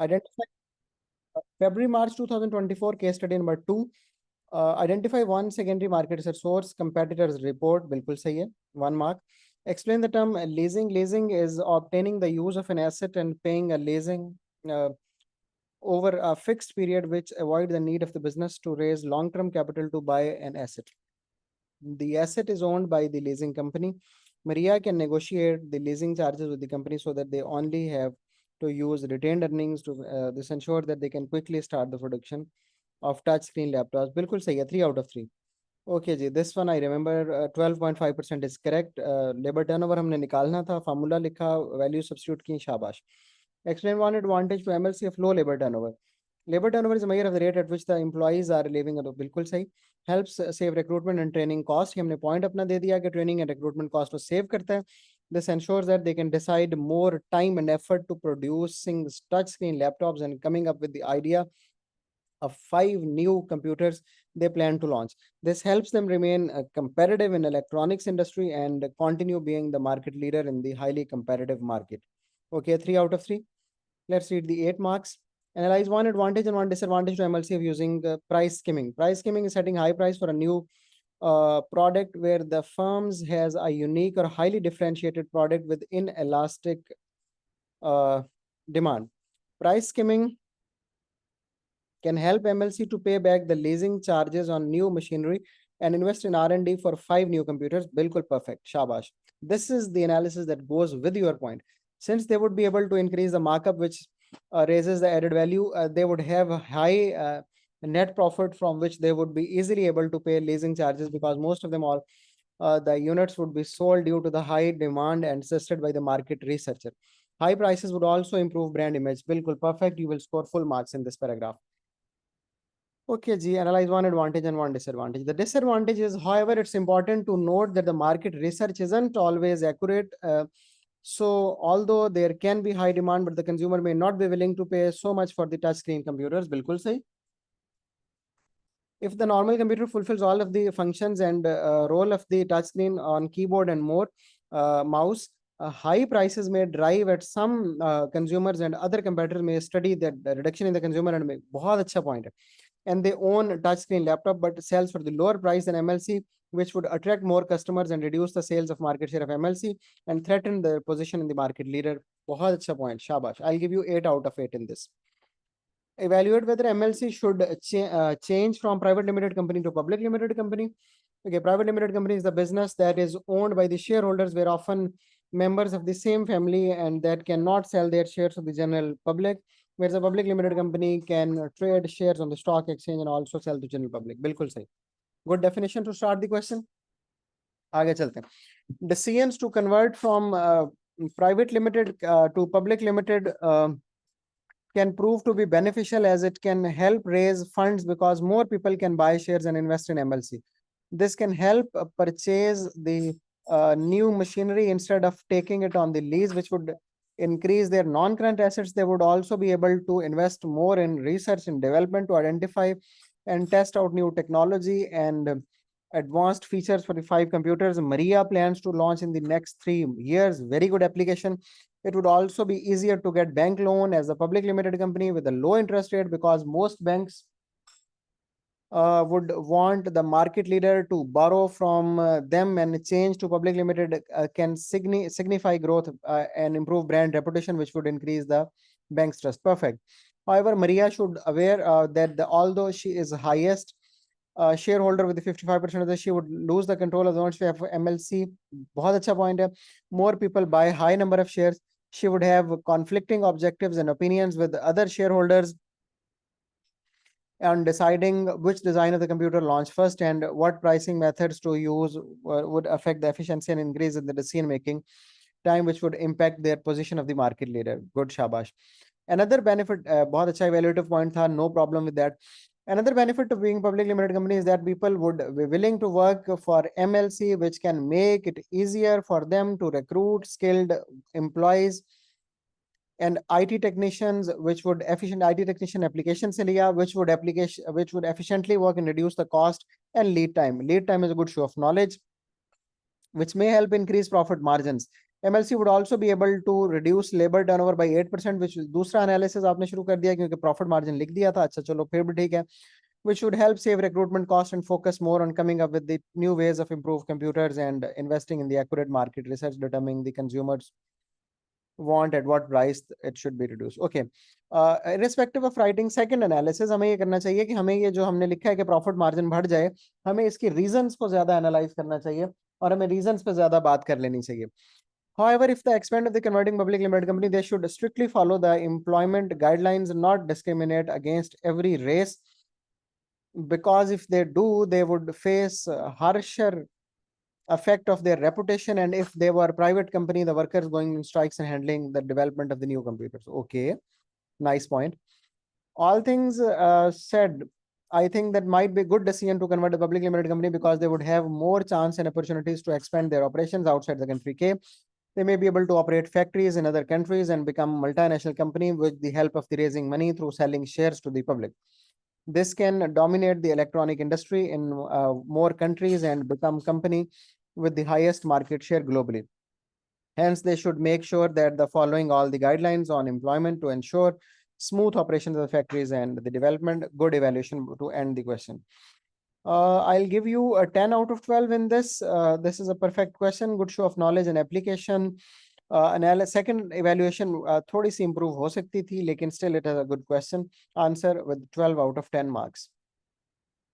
Identify February March 2024 case study number 2. Identify one secondary market research source, competitors report. बिल्कुल सही है. 1 mark. Explain the term leasing. Leasing is obtaining the use of an asset and paying a leasing uh, over a fixed period, which avoid the need of the business to raise long-term capital to buy an asset. The asset is owned by the leasing company. Maria can negotiate the leasing charges with the company so that they only have to use retained earnings to this ensure that they can quickly start the production of touch screen laptops. बिल्कुल सही है. 3 out of 3. Okay ji, this one I remember. 12.5% is correct. Labor turnover हमने निकालना था, formula लिखा, value substitute की, शाबाश. Explain one advantage to MLC of low labor turnover. Labor turnover is a measure of the rate at which the employees are leaving. बिल्कुल सही. Helps save recruitment and training cost. हमने point अपना दे दिया कि training and recruitment cost को save करता है. This ensures that they can decide more time and effort to producing touchscreen laptops and coming up with the idea of 5 new computers they plan to launch. This helps them remain competitive in electronics industry and continue being the market leader in the highly competitive market. Okay, 3 out of 3. Let's read the 8 marks. Analyze one advantage and one disadvantage to MLC of using price skimming. Price skimming is setting high price for a new product where the firms has a unique or highly differentiated product with inelastic demand. Price skimming can help MLC to pay back the leasing charges on new machinery and invest in R&D for 5 new computers. Bilkul perfect. Shabash. This is the analysis that goes with your point. Since they would be able to increase the markup, which raises the added value, they would have a high net profit from which they would be easily able to pay leasing charges, because most of them all the units would be sold due to the high demand and assisted by the market researcher. High prices would also improve brand image. Bilkul perfect. You will score full marks in this paragraph. Okay, G, analyze one advantage and one disadvantage. The disadvantage is, however, it's important to note that the market research isn't always accurate. So although there can be high demand, but the consumer may not be willing to pay so much for the touchscreen computers. Bilkul sahi. If the normal computer fulfills all of the functions and role of the touchscreen on keyboard and more mouse, high prices may drive at some consumers, and other competitors may study that reduction in the consumer and make बहुत अच्छा point है. And they own a touchscreen laptop but sells for the lower price than MLC, which would attract more customers and reduce the sales of market share of MLC and threaten their position in the market leader. बहुत अच्छा point. Shabash. I'll give you 8 out of 8 in this. Evaluate whether MLC should change from private limited company to public limited company. Okay, private limited company is the business that is owned by the shareholders, where often members of the same family, and that cannot sell their shares to the general public, whereas a public limited company can trade shares on the stock exchange and also sell to general public. बिल्कुल सही. Good definition to start the question. आगे चलते हैं. Decisions to convert from private limited to public limited can prove to be beneficial, as it can help raise funds because more people can buy shares and invest in MLC. This can help purchase the new machinery instead of taking it on the lease, which would increase their non-current assets. They would also be able to invest more in research and development to identify and test out new technology and advanced features for the 5 computers Maria plans to launch in the next 3 years. Very good application. It would also be easier to get bank loan as a public limited company with a low interest rate, because most banks would want the market leader to borrow from them, and change to public limited can signify growth and improve brand reputation, which would increase the bank's trust. Perfect. However, Maria should aware that although she is highest shareholder with the 55% of the, she would lose the control of the ownership of MLC. बहुत अच्छा point है. More people buy high number of shares. She would have conflicting objectives and opinions with other shareholders on deciding which design of the computer launch first and what pricing methods to use would affect the efficiency and increase in the decision making time, which would impact their position of the market leader. Good, shabash. Another benefit, बहुत अच्छा evaluative point था, no problem with that. Another benefit of being public limited company is that people would be willing to work for MLC, which can make it easier for them to recruit skilled employees and IT technicians, which would efficient IT technician application se liya, which would efficiently work and reduce the cost and lead time. Lead time is a good show of knowledge, which may help increase profit margins. MLC would also be able to reduce labor turnover by 8%, which दूसरा analysis आपने शुरू कर दिया क्योंकि profit margin लिख दिया था. अच्छा चलो फिर भी ठीक है. Which would help save recruitment costs and focus more on coming up with the new ways of improved computers and investing in the accurate market research, determining the consumers want at what price it should be reduced. Okay. Irrespective of writing second analysis, हमें ये करना चाहिए कि हमें ये जो हमने लिखा है कि प्रॉफिट मार्जिन बढ़ जाए, हमें इसकी रीजंस को ज्यादा एनालाइज करना चाहिए और हमें रीजंस पे ज्यादा बात कर लेनी चाहिए. However, if the expand of the converting public limited company, they should strictly follow the employment guidelines, not discriminate against every race, because if they do, they would face harsher effect of their reputation. And if they were a private company, the workers going in strikes and handling the development of the new computers. Okay, nice point. All things said, I think that might be a good decision to convert a public limited company because they would have more chance and opportunities to expand their operations outside the country. K. They may be able to operate factories in other countries and become multinational company with the help of the raising money through selling shares to the public. This can dominate the electronic industry in more countries and become company with the highest market share globally. Hence, they should make sure that the following all the guidelines on employment to ensure smooth operations of the factories and the development, good evaluation to end the question. I'll give you a 10 out of 12 in this. This is a perfect question, good show of knowledge and application. Second evaluation थोड़ी सी improve हो सकती थी, लेकिन still it is a good question. Answer with 12 out of 10 marks.